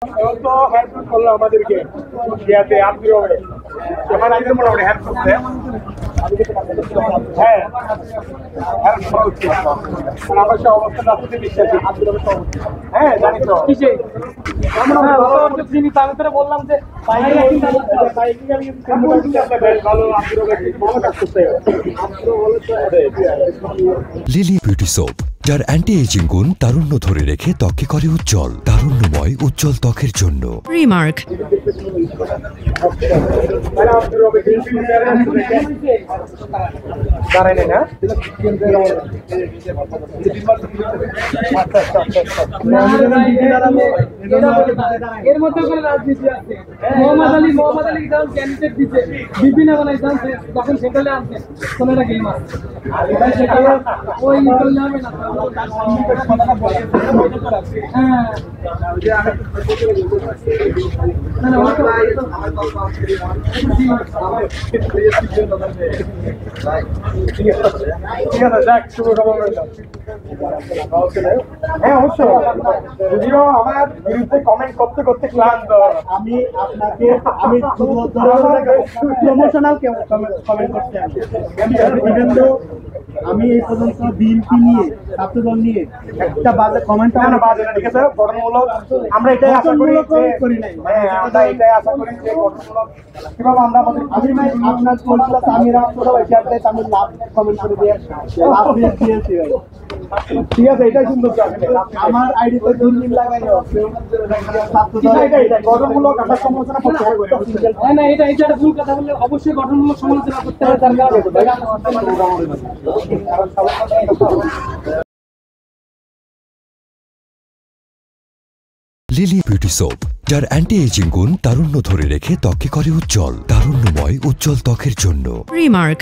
এখন তো হেল্প করলো আমাদেরকে ইয়াতে আপনি যখন আগে মোটামুটি হেল্প করতে হ্যাঁ হেল্প করছে আমার সে অবস্থা রাখতে বিশ্বাসী হ্যাঁ জানি তো চিনি তার ভিতরে বললাম যে ভালো ভালো কাজ করতে লিলি বিউটি সোপ, যার অ্যান্টি এজিং গুণ তারুণ্য ধরে রেখে ত্বকে করে উজ্জ্বল, তারুণ্যময় উজ্জ্বল ত্বকের জন্য। রিমার্ক। এর মধ্যে করে রাজনীতি আছে। মোহাম্মদ আলী যখন ক্যান্ডিডেট দিচ্ছে বিপিন বানাই জানছে যখন সেখানে আনছে কোন একটা গেম আছে ওই করলে হবে না। হ্যাঁ অবশ্যই, যদিও আমার বিরুদ্ধে কমেন্ট করতে করতে ক্লান্ত, আমি আপনাকে প্রমোশনাল কমেন্ট করতে আমি এই পর্যন্ত বিএনপি নিয়ে ছাত্রদল নিয়ে একটা বাজে কমেন্ট বাজে না, ঠিক আছে গঠনমূলক আমরা এটাই আশা করি হ্যাঁ আমরা এটাই আশা করি যে গঠনমূলক কিভাবে আমরা আমাদের আমি ভাই আপনার বলছিলাম আমিরা সবাই শেয়ারটাই আমি লাভ কমেন্ট করে দিয়ে লাভ দিয়েছি ভাই, ঠিক আছে এটাই সুন্দর আমার আইডিতে 2 দিন লাগাইও এটা গঠনমূলক আমরা সমালোচনা করতে হবে না এটা ভুল কথা বললে অবশ্যই গঠনমূলক সমালোচনা করতে হবে তার লিলি বিউটি সোপ, যার অ্যান্টি এজিং গুণ তারুণ্য ধরে রেখে ত্বকে করে উজ্জ্বল, তারুণ্যময় উজ্জ্বল ত্বকের জন্য। রিমার্ক।